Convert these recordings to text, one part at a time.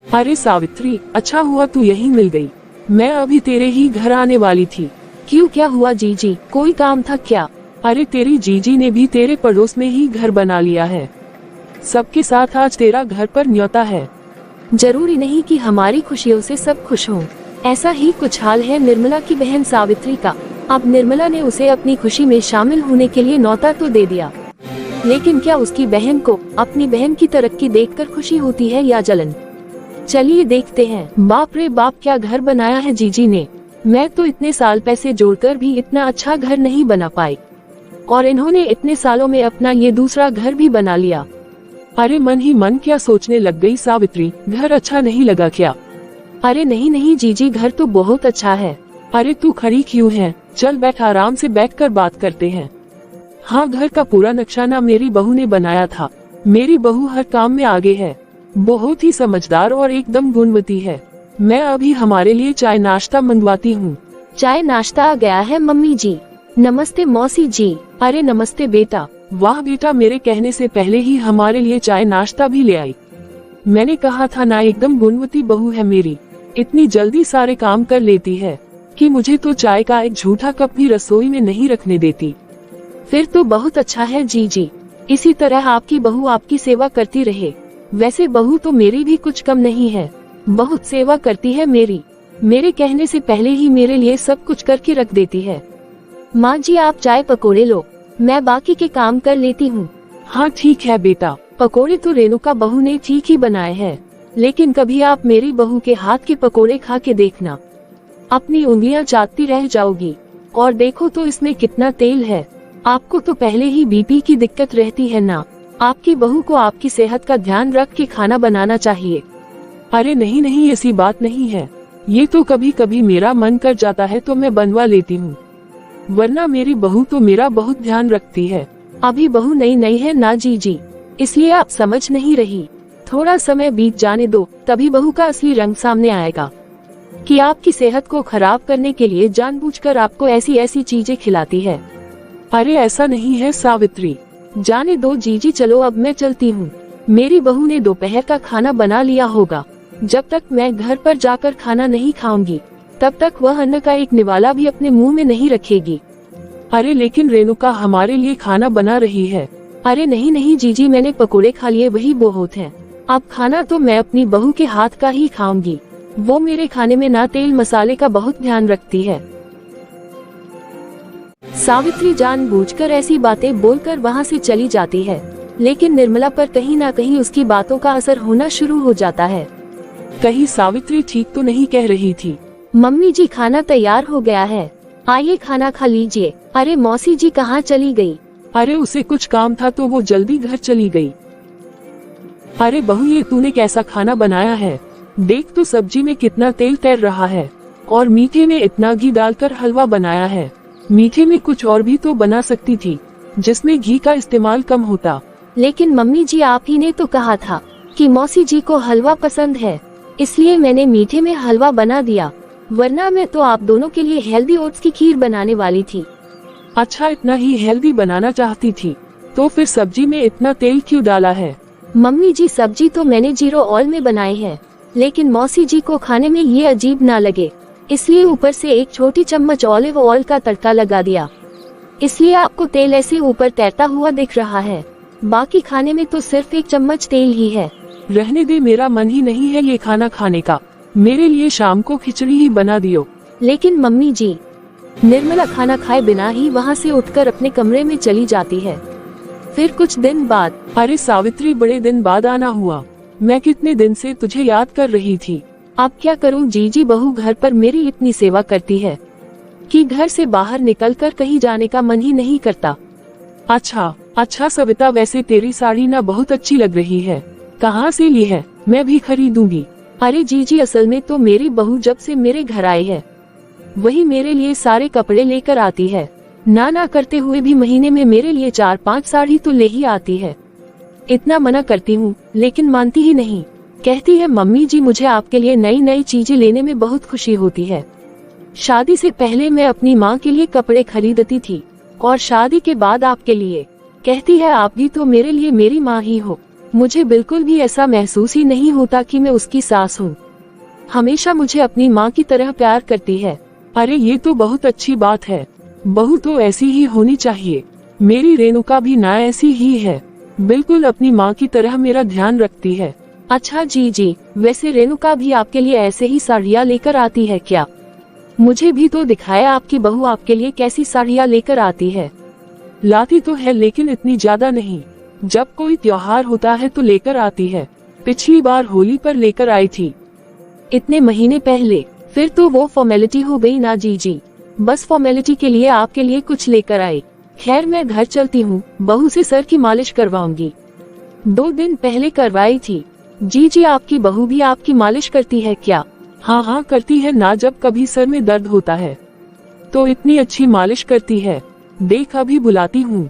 अरे सावित्री, अच्छा हुआ तू यहीं मिल गई। मैं अभी तेरे ही घर आने वाली थी। क्यों, क्या हुआ जीजी, कोई काम था क्या? अरे तेरी जीजी ने भी तेरे पड़ोस में ही घर बना लिया है। सबके साथ आज तेरा घर पर न्योता है। जरूरी नहीं कि हमारी खुशियों से सब खुश हों। ऐसा ही कुछ हाल है निर्मला की बहन सावित्री का। अब निर्मला ने उसे अपनी खुशी में शामिल होने के लिए न्योता तो दे दिया, लेकिन क्या उसकी बहन को अपनी बहन की तरक्की देखकर खुशी होती है या जलन? चलिए देखते हैं। बाप रे बाप, क्या घर बनाया है जीजी ने। मैं तो इतने साल पैसे जोड़कर भी इतना अच्छा घर नहीं बना पाई, और इन्होंने इतने सालों में अपना ये दूसरा घर भी बना लिया। अरे मन ही मन क्या सोचने लग गई सावित्री, घर अच्छा नहीं लगा क्या? अरे नहीं नहीं जीजी, घर तो बहुत अच्छा है। अरे तू खड़ी क्यों है? चल बैठ, आराम से बैठकर बात करते हैं। हाँ, घर का पूरा नक्शा ना मेरी बहू ने बनाया था। मेरी बहू हर काम में आगे है, बहुत ही समझदार और एकदम गुणवती है। मैं अभी हमारे लिए चाय नाश्ता मंगवाती हूँ। चाय नाश्ता आ गया है मम्मी जी। नमस्ते मौसी जी। अरे नमस्ते बेटा। वाह बेटा, मेरे कहने से पहले ही हमारे लिए चाय नाश्ता भी ले आई। मैंने कहा था ना, एकदम गुणवती बहू है मेरी। इतनी जल्दी सारे काम कर लेती है कि मुझे तो चाय का एक झूठा कप भी रसोई में नहीं रखने देती। फिर तो बहुत अच्छा है जीजी, इसी तरह आपकी बहू आपकी सेवा करती रहे। वैसे बहू तो मेरी भी कुछ कम नहीं है, बहुत सेवा करती है मेरी। मेरे कहने से पहले ही मेरे लिए सब कुछ करके रख देती है। माँ जी, आप चाय पकोड़े लो, मैं बाकी के काम कर लेती हूँ। हाँ ठीक है बेटा। पकोड़े तो रेणुका बहू ने ठीक ही बनाए हैं, लेकिन कभी आप मेरी बहू के हाथ के पकोड़े खा के देखना, अपनी उंगलियां चाटती रह जाओगी। और देखो तो इसमें कितना तेल है। आपको तो पहले ही बीपी की दिक्कत रहती है ना, आपकी बहू को आपकी सेहत का ध्यान रख के खाना बनाना चाहिए। अरे नहीं नहीं, ऐसी बात नहीं है। ये तो कभी कभी मेरा मन कर जाता है तो मैं बनवा लेती हूँ, वरना मेरी बहू तो मेरा बहुत ध्यान रखती है। अभी बहू नई नई है ना जीजी, इसलिए आप समझ नहीं रही। थोड़ा समय बीत जाने दो, तभी बहू का असली रंग सामने आएगा कि आपकी सेहत को खराब करने के लिए जानबूझकर आपको ऐसी ऐसी चीजें खिलाती है। अरे ऐसा नहीं है सावित्री। जाने दो जीजी, चलो अब मैं चलती हूँ। मेरी बहू ने दोपहर का खाना बना लिया होगा। जब तक मैं घर पर जाकर खाना नहीं खाऊंगी, तब तक वह अन्न का एक निवाला भी अपने मुंह में नहीं रखेगी। अरे लेकिन रेणुका हमारे लिए खाना बना रही है। अरे नहीं नहीं जीजी, मैंने पकोड़े खा लिए, वही बहुत है। अब खाना तो मैं अपनी बहू के हाथ का ही खाऊंगी। वो मेरे खाने में ना तेल मसाले का बहुत ध्यान रखती है। सावित्री जानबूझकर ऐसी बातें बोलकर वहाँ से चली जाती है, लेकिन निर्मला पर कहीं ना कहीं उसकी बातों का असर होना शुरू हो जाता है। कहीं सावित्री ठीक तो नहीं कह रही थी? मम्मी जी, खाना तैयार हो गया है, आइए खाना खा लीजिए। अरे मौसी जी कहाँ चली गई? अरे उसे कुछ काम था तो वो जल्दी घर चली गई। अरे बहू, ये तूने कैसा खाना बनाया है? देख तो सब्जी में कितना तेल तैर रहा है, और मीठे में इतना घी डालकर हलवा बनाया है। मीठे में कुछ और भी तो बना सकती थी, जिसमें घी का इस्तेमाल कम होता। लेकिन मम्मी जी, आप ही ने तो कहा था कि मौसी जी को हलवा पसंद है, इसलिए मैंने मीठे में हलवा बना दिया, वरना मैं तो आप दोनों के लिए हेल्दी ओट्स की खीर बनाने वाली थी। अच्छा, इतना ही हेल्दी बनाना चाहती थी तो फिर सब्जी में इतना तेल क्यों डाला है? मम्मी जी, सब्जी तो मैंने जीरो ऑयल में बनाई है, लेकिन मौसी जी को खाने में ये अजीब ना लगे, इसलिए ऊपर से एक छोटी चम्मच ऑलिव ऑयल का तड़का लगा दिया। इसलिए आपको तेल ऐसे ऊपर तैरता हुआ दिख रहा है, बाकी खाने में तो सिर्फ एक चम्मच तेल ही है। रहने दे, मेरा मन ही नहीं है ये खाना खाने का। मेरे लिए शाम को खिचड़ी ही बना दियो। लेकिन मम्मी जी, निर्मला खाना खाए बिना ही वहाँ से उठकर अपने कमरे में चली जाती है। फिर कुछ दिन बाद। अरे सावित्री, बड़े दिन बाद आना हुआ। मैं कितने दिन से तुझे याद कर रही थी। अब क्या करूं जीजी, बहू घर पर मेरी इतनी सेवा करती है कि घर से बाहर निकलकर कहीं जाने का मन ही नहीं करता। अच्छा सविता, वैसे तेरी साड़ी ना बहुत अच्छी लग रही है, कहाँ से ली है? मैं भी खरीदूंगी। अरे जीजी, असल में तो मेरी बहू जब से मेरे घर आई है, वही मेरे लिए सारे कपड़े लेकर आती है। ना करते हुए भी महीने में मेरे लिए 4-5 साड़ी तो ले ही आती है। इतना मना करती हूँ लेकिन मानती ही नहीं। कहती है मम्मी जी, मुझे आपके लिए नई नई चीजें लेने में बहुत खुशी होती है। शादी से पहले मैं अपनी माँ के लिए कपड़े खरीदती थी, और शादी के बाद आपके लिए। कहती है आप भी तो मेरे लिए मेरी माँ ही हो। मुझे बिल्कुल भी ऐसा महसूस ही नहीं होता कि मैं उसकी सास हूँ। हमेशा मुझे अपनी माँ की तरह प्यार करती है। अरे ये तो बहुत अच्छी बात है, बहू तो ऐसी ही होनी चाहिए। मेरी रेणुका भी ना ऐसी ही है, बिल्कुल अपनी माँ की तरह मेरा ध्यान रखती है। अच्छा जी, वैसे रेणुका भी आपके लिए ऐसे ही साड़ियाँ लेकर आती है क्या? मुझे भी तो दिखाया आपकी बहू आपके लिए कैसी साड़ियाँ लेकर आती है। लाती तो है लेकिन इतनी ज्यादा नहीं, जब कोई त्योहार होता है तो लेकर आती है। पिछली बार होली पर लेकर आई थी। इतने महीने पहले? फिर तो वो फॉर्मेलिटी हो गई ना जी। बस फॉर्मेलिटी के लिए आपके लिए कुछ लेकर आई। खैर मैं घर चलती हूँ, बहू से सर की मालिश करवाऊंगी। 2 दिन पहले करवाई थी। जी आपकी बहू भी आपकी मालिश करती है क्या? हाँ करती है ना, जब कभी सर में दर्द होता है तो इतनी अच्छी मालिश करती है। देख अभी बुलाती हूँ।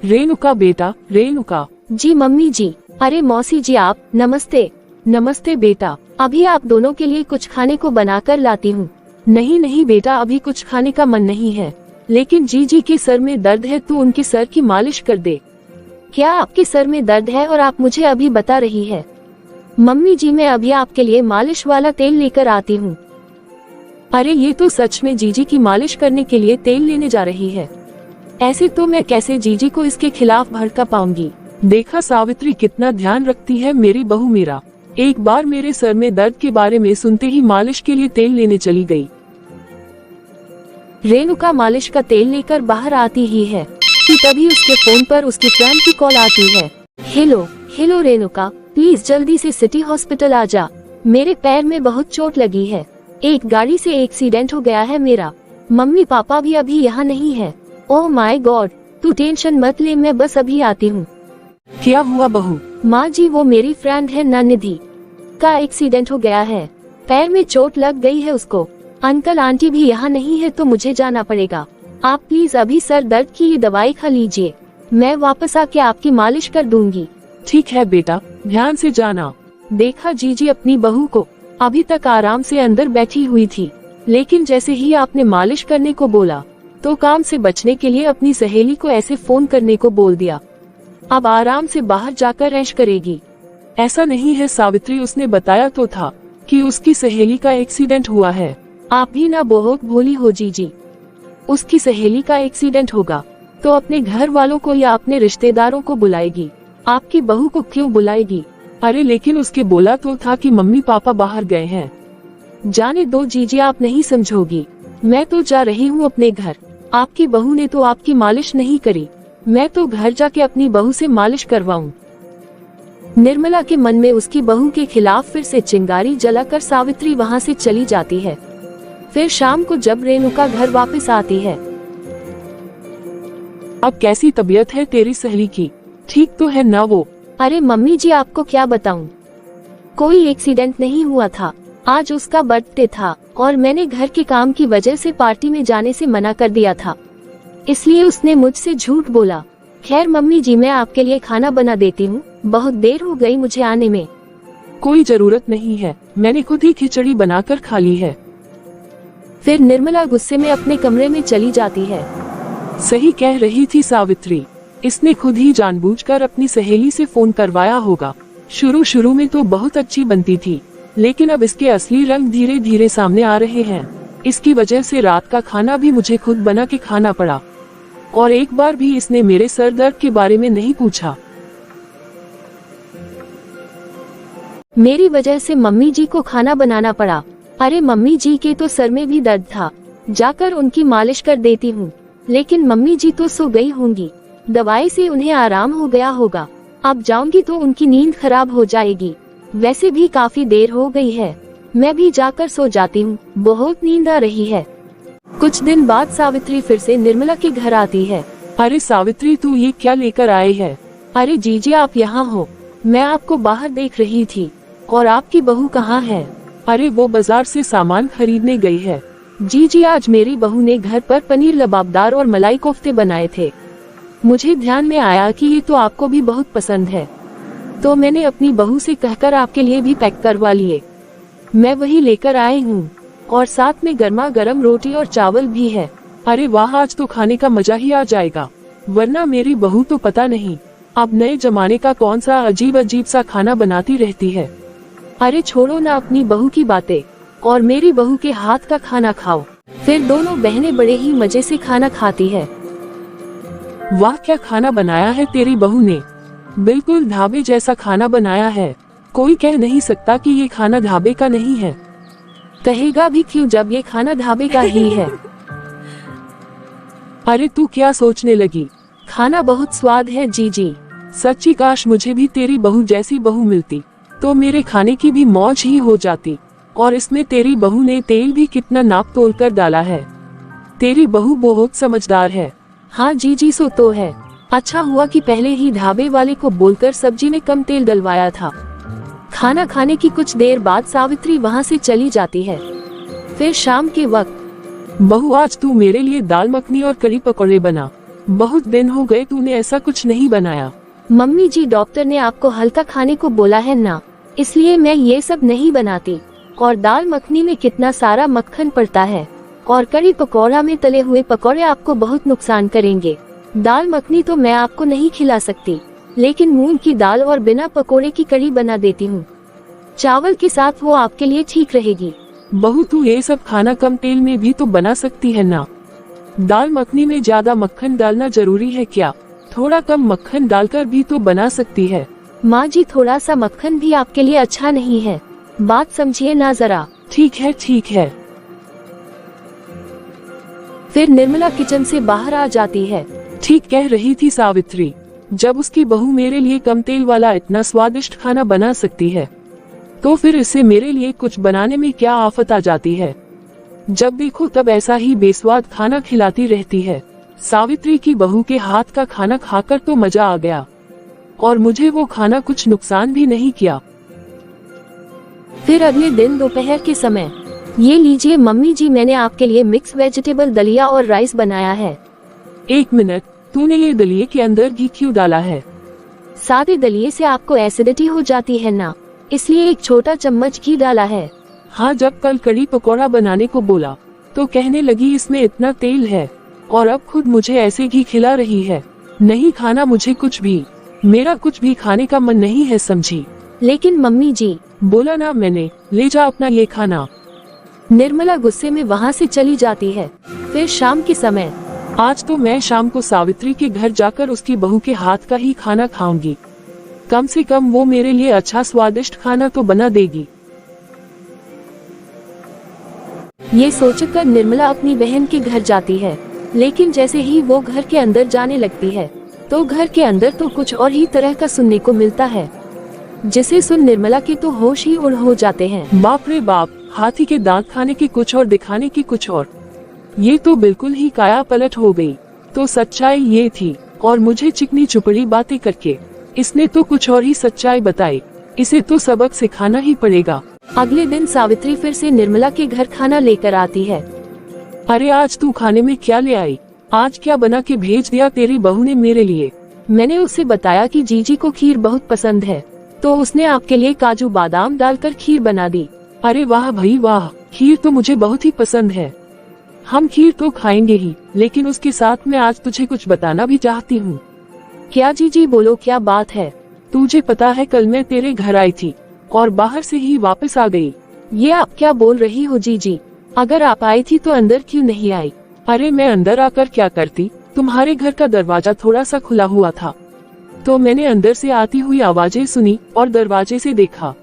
रेणुका बेटा, रेणुका। जी मम्मी जी। अरे मौसी जी आप, नमस्ते। नमस्ते बेटा। अभी आप दोनों के लिए कुछ खाने को बनाकर लाती हूँ। नहीं बेटा, अभी कुछ खाने का मन नहीं है, लेकिन जी के सर में दर्द है तो उनके सर की मालिश कर दे। क्या आपके सर में दर्द है और आप मुझे अभी बता रही है? मम्मी जी मैं अभी आपके लिए मालिश वाला तेल लेकर आती हूँ। अरे ये तो सच में जीजी की मालिश करने के लिए तेल लेने जा रही है। ऐसे तो मैं कैसे जीजी को इसके खिलाफ भड़का पाऊंगी। देखा सावित्री कितना ध्यान रखती है मेरी बहू मेरा। एक बार मेरे सर में दर्द के बारे में सुनते ही मालिश के लिए तेल लेने चली गई। रेणुका मालिश का तेल लेकर बाहर आती ही है कि तभी उसके फोन पर उसकी फ्रेंड की कॉल आती है। हेलो रेणुका, प्लीज जल्दी से सिटी हॉस्पिटल आ जा। मेरे पैर में बहुत चोट लगी है। एक गाड़ी से एक्सीडेंट हो गया है मेरा। मम्मी पापा भी अभी यहाँ नहीं है। ओह माय गॉड, तू टेंशन मत ले, मैं बस अभी आती हूँ। क्या हुआ बहू? माँ जी वो मेरी फ्रेंड है ना निधि, का एक्सीडेंट हो गया है। पैर में चोट लग गई है उसको। अंकल आंटी भी यहाँ नहीं है तो मुझे जाना पड़ेगा। आप प्लीज अभी सर दर्द की ये दवाई खा लीजिए, मैं वापस आके आपकी मालिश कर दूंगी। ठीक है बेटा, ध्यान से जाना। देखा जीजी अपनी बहू को, अभी तक आराम से अंदर बैठी हुई थी, लेकिन जैसे ही आपने मालिश करने को बोला तो काम से बचने के लिए अपनी सहेली को ऐसे फोन करने को बोल दिया। अब आराम से बाहर जाकर ऐश करेगी। ऐसा नहीं है सावित्री, उसने बताया तो था कि उसकी सहेली का एक्सीडेंट हुआ है। आप भी ना बहुत भोली हो जीजी। उसकी सहेली का एक्सीडेंट होगा तो अपने घर वालों को या अपने रिश्तेदारों को बुलाएगी, आपकी बहू को क्यों बुलाएगी? अरे लेकिन उसके बोला तो था कि मम्मी पापा बाहर गए हैं। जाने दो जीजी, आप नहीं समझोगी। मैं तो जा रही हूँ अपने घर। आपकी बहू ने तो आपकी मालिश नहीं करी, मैं तो घर जाके अपनी बहू से मालिश करवाऊं। निर्मला के मन में उसकी बहू के खिलाफ फिर से चिंगारी जलाकर सावित्री वहाँ से चली जाती है। फिर शाम को जब रेणुका घर वापस आती है। अब कैसी तबीयत है तेरी सहेली की? ठीक तो है ना वो? अरे मम्मी जी आपको क्या बताऊं, कोई एक्सीडेंट नहीं हुआ था। आज उसका बर्थडे था और मैंने घर के काम की वजह से पार्टी में जाने से मना कर दिया था, इसलिए उसने मुझसे झूठ बोला। खैर मम्मी जी मैं आपके लिए खाना बना देती हूँ, बहुत देर हो गई मुझे आने में। कोई जरूरत नहीं है, मैंने खुद ही खिचड़ी बनाकर खा ली है। फिर निर्मला गुस्से में अपने कमरे में चली जाती है। सही कह रही थी सावित्री, इसने खुद ही जानबूझकर अपनी सहेली से फोन करवाया होगा। शुरू में तो बहुत अच्छी बनती थी, लेकिन अब इसके असली रंग धीरे धीरे सामने आ रहे हैं। इसकी वजह से रात का खाना भी मुझे खुद बना के खाना पड़ा, और एक बार भी इसने मेरे सर दर्द के बारे में नहीं पूछा। मेरी वजह से मम्मी जी को खाना बनाना पड़ा। अरे मम्मी जी के तो सर में भी दर्द था, जाकर उनकी मालिश कर देती हूँ। लेकिन मम्मी जी तो सो गई होंगी, दवाई से उन्हें आराम हो गया होगा। अब जाऊंगी तो उनकी नींद खराब हो जाएगी। वैसे भी काफी देर हो गई है, मैं भी जाकर सो जाती हूँ, बहुत नींद आ रही है। कुछ दिन बाद सावित्री फिर से निर्मला के घर आती है। अरे सावित्री तू ये क्या लेकर आई है? अरे जीजी आप यहाँ हो, मैं आपको बाहर देख रही थी। और आपकी बहू कहाँ है? अरे वो बाजार से सामान खरीदने गई है। जी आज मेरी बहू ने घर पर पनीर लबाबदार और मलाई कोफ्ते बनाए थे। मुझे ध्यान में आया कि ये तो आपको भी बहुत पसंद है, तो मैंने अपनी बहू से कहकर आपके लिए भी पैक करवा लिए। मैं वही लेकर आई हूँ, और साथ में गर्मा गर्म रोटी और चावल भी है। अरे वाह, आज तो खाने का मजा ही आ जाएगा, वरना मेरी बहू तो पता नहीं अब नए जमाने का कौन सा अजीब अजीब सा खाना बनाती रहती है। अरे छोड़ो ना अपनी बहू की बातें और मेरी बहू के हाथ का खाना खाओ। फिर दोनों बहनें बड़े ही मजे से खाना खाती है। वाह, क्या खाना बनाया है तेरी बहू ने। बिल्कुल ढाबे जैसा खाना बनाया है। कोई कह नहीं सकता कि ये खाना ढाबे का नहीं है। कहेगा भी क्यों जब ये खाना ढाबे का ही है। अरे तू क्या सोचने लगी। खाना बहुत स्वाद है जीजी। सच्ची काश मुझे भी तेरी बहू जैसी बहू मिलती तो मेरे खाने की भी मौज ही हो जाती। और इसमें तेरी बहू ने तेल भी कितना नाप तोल कर डाला है। तेरी बहू बहुत समझदार है। हाँ जीजी सो तो है। अच्छा हुआ कि पहले ही ढाबे वाले को बोलकर सब्जी में कम तेल डलवाया था। खाना खाने की कुछ देर बाद सावित्री वहाँ से चली जाती है। फिर शाम के वक्त, बहू आज तू मेरे लिए दाल मखनी और कड़ी पकौड़े बना। बहुत दिन हो गए तूने ऐसा कुछ नहीं बनाया। मम्मी जी डॉक्टर ने आपको हल्का खाने को बोला है ना, इसलिए मैं ये सब नहीं बनाती। और दाल मखनी में कितना सारा मक्खन पड़ता है और कड़ी पकौड़ा में तले हुए पकौड़े आपको बहुत नुकसान करेंगे। दाल मखनी तो मैं आपको नहीं खिला सकती, लेकिन मूंग की दाल और बिना पकोड़े की कड़ी बना देती हूँ। चावल के साथ वो आपके लिए ठीक रहेगी। बहू तू ये सब खाना कम तेल में भी तो बना सकती है ना। दाल मखनी में ज्यादा मक्खन डालना जरूरी है क्या। थोड़ा कम मक्खन डालकर भी तो बना सकती है। माँ जी थोड़ा सा मक्खन भी आपके लिए अच्छा नहीं है, बात समझिए ना जरा। ठीक है ठीक है। फिर निर्मला किचन से बाहर आ जाती है। ठीक कह रही थी सावित्री, जब उसकी बहू मेरे लिए कम तेल वाला इतना स्वादिष्ट खाना बना सकती है तो फिर इससे मेरे लिए कुछ बनाने में क्या आफत आ जाती है। जब देखो तब ऐसा ही बेस्वाद खाना खिलाती रहती है। सावित्री की बहू के हाथ का खाना खाकर तो मजा आ गया और मुझे वो खाना कुछ नुकसान भी नहीं किया। फिर अगले दिन दोपहर के समय, ये लीजिए मम्मी जी मैंने आपके लिए मिक्स वेजिटेबल दलिया और राइस बनाया है। एक मिनट, तूने ये दलिये के अंदर घी क्यों डाला है। सादे दलिये से आपको एसिडिटी हो जाती है ना, इसलिए एक छोटा चम्मच घी डाला है। हाँ, जब कल कड़ी पकौड़ा बनाने को बोला तो कहने लगी इसमें इतना तेल है और अब खुद मुझे ऐसे घी खिला रही है। नहीं खाना मुझे कुछ भी, मेरा कुछ भी खाने का मन नहीं है समझी। लेकिन मम्मी जी, बोला ना मैंने, ले जा अपना ये खाना। निर्मला गुस्से में वहाँ से चली जाती है। फिर शाम के समय, आज तो मैं शाम को सावित्री के घर जाकर उसकी बहू के हाथ का ही खाना खाऊंगी। कम से कम वो मेरे लिए अच्छा स्वादिष्ट खाना तो बना देगी। ये सोचकर निर्मला अपनी बहन के घर जाती है। लेकिन जैसे ही वो घर के अंदर जाने लगती है तो घर के अंदर तो कुछ और ही तरह का सुनने को मिलता है, जिसे सुन निर्मला के तो होश ही उड़ हो जाते हैं। बाप रे बाप, हाथी के दांत खाने की कुछ और दिखाने की कुछ और। ये तो बिल्कुल ही काया पलट हो गई। तो सच्चाई ये थी और मुझे चिकनी चुपड़ी बातें करके इसने तो कुछ और ही सच्चाई बताई। इसे तो सबक सिखाना ही पड़ेगा। अगले दिन सावित्री फिर से निर्मला के घर खाना लेकर आती है। अरे आज तू खाने में क्या ले आई। आज क्या बना के भेज दिया तेरी बहू ने मेरे लिए। मैंने उससे बताया कि जीजी को खीर बहुत पसंद है तो उसने आपके लिए काजू बादाम डालकर खीर बना दी। अरे वाह भाई वाह, खीर तो मुझे बहुत ही पसंद है। हम खीर तो खाएंगे ही, लेकिन उसके साथ मैं आज तुझे कुछ बताना भी चाहती हूँ। क्या जीजी बोलो, क्या बात है। तुझे पता है कल मैं तेरे घर आई थी और बाहर से ही वापस आ गई। ये आप क्या बोल रही हो जीजी, अगर आप आई थी तो अंदर क्यों नहीं आई। अरे मैं अंदर आकर क्या करती, तुम्हारे घर का दरवाजा थोड़ा सा खुला हुआ था तो मैंने अंदर से आती हुई आवाजें सुनी और दरवाजे से देखा।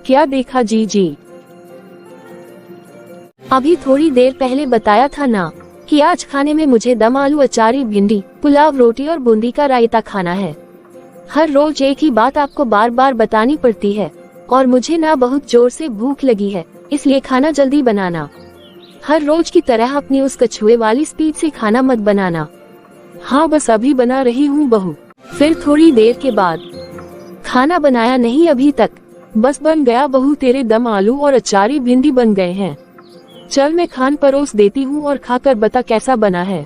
क्या देखा जीजी। अभी थोड़ी देर पहले बताया था ना कि आज खाने में मुझे दम आलू अचारी भिंडी पुलाव रोटी और बूंदी का रायता खाना है। हर रोज एक ही बात आपको बार बार बतानी पड़ती है और मुझे ना बहुत जोर से भूख लगी है, इसलिए खाना जल्दी बनाना। हर रोज की तरह अपनी उस कछुए वाली स्पीड से खाना मत बनाना। हाँ बस अभी बना रही हूँ बहू। फिर थोड़ी देर के बाद, खाना बनाया नहीं अभी तक। बस बन गया बहू, तेरे दम आलू और अचारी भिंडी बन गए हैं। चल मैं खान परोस देती हूँ और खाकर बता कैसा बना है।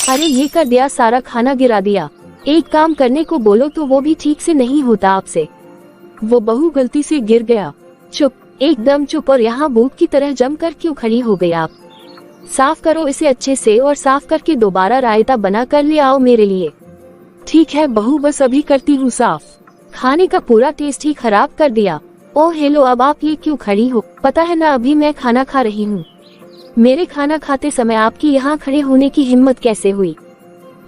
अरे ये कर दिया, सारा खाना गिरा दिया। एक काम करने को बोलो तो वो भी ठीक से नहीं होता आपसे। वो बहू गलती से गिर गया। चुप, एकदम चुप। और यहाँ भूत की तरह जमकर क्यों खड़ी हो गई आप। साफ करो इसे अच्छे से और साफ करके दोबारा रायता बना कर ले आओ मेरे लिए। ठीक है बहू, बस अभी करती हूँ साफ। खाने का पूरा टेस्ट ही खराब कर दिया। ओह हेलो, अब आप ये क्यों खड़ी हो? पता है ना अभी मैं खाना खा रही हूँ। मेरे खाना खाते समय आपकी यहाँ खड़े होने की हिम्मत कैसे हुई?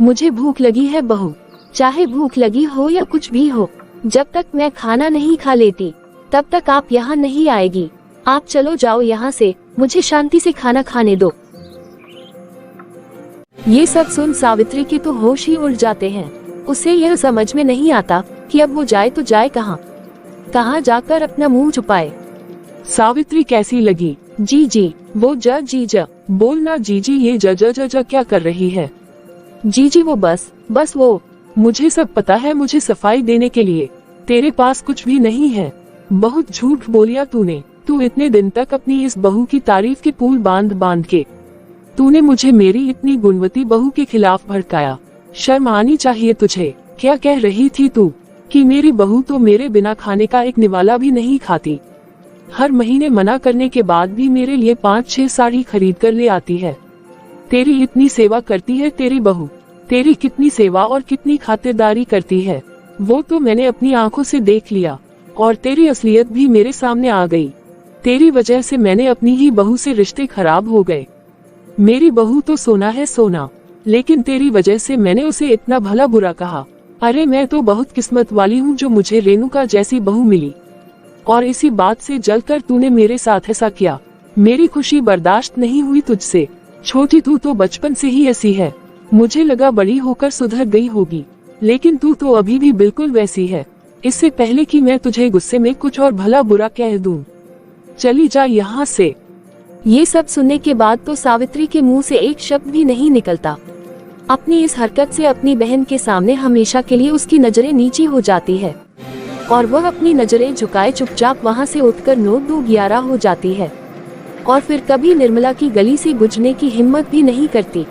मुझे भूख लगी है बहू। चाहे भूख लगी हो या कुछ भी हो, जब तक मैं खाना नहीं खा लेती तब तक आप यहाँ नहीं आएगी। आप चलो जाओ यहाँ से, मुझे शांति से खाना खाने दो। ये सब सुन सावित्री के तो होश ही उड़ जाते हैं। उसे यह समझ में नहीं आता कि अब वो जाए तो जाए कहाँ जाकर अपना मुंह छुपाए। सावित्री कैसी लगी? जी वो जीजा बोलना। जीजी ये ज क्या कर रही है? जी वो बस वो। मुझे सब पता है, मुझे सफाई देने के लिए। तेरे पास कुछ भी नहीं है। बहुत झूठ बोलिया तूने। तू इतने दिन तक अपनी इस बहू की तारीफ के पुल बांध के तूने मुझे मेरी इतनी गुणवती बहू के खिलाफ भड़काया। शर्म आनी चाहिए तुझे। क्या कह रही थी तू कि मेरी बहू तो मेरे बिना खाने का एक निवाला भी नहीं खाती। हर महीने मना करने के बाद भी मेरे लिए 5-6 साड़ी खरीद कर ले आती है। तेरी इतनी सेवा करती है तेरी बहू। तेरी कितनी सेवा और कितनी खातिरदारी करती है वो तो मैंने अपनी आंखों से देख लिया, और तेरी असलियत भी मेरे सामने आ गई। तेरी वजह से मैंने अपनी ही बहू से रिश्ते खराब हो गए। मेरी बहू तो सोना है सोना, लेकिन तेरी वजह से मैंने उसे इतना भला बुरा कहा। अरे मैं तो बहुत किस्मत वाली हूँ जो मुझे रेणुका जैसी बहू मिली, और इसी बात से जलकर तूने मेरे साथ ऐसा किया। मेरी खुशी बर्दाश्त नहीं हुई तुझसे। छोटी तू तो बचपन से ही ऐसी है। मुझे लगा बड़ी होकर सुधर गई होगी, लेकिन तू तो अभी भी बिल्कुल वैसी है। इससे पहले कि मैं तुझे गुस्से में कुछ और भला बुरा कह दूं, चली जा यहाँ से। ये सब सुनने के बाद तो सावित्री के मुंह से एक शब्द भी नहीं निकलता। अपनी इस हरकत से अपनी बहन के सामने हमेशा के लिए उसकी नजरें नीची हो जाती है, और वह अपनी नजरें झुकाए चुपचाप वहां से उठकर 9-2-11 हो जाती है, और फिर कभी निर्मला की गली से गुजरने की हिम्मत भी नहीं करती।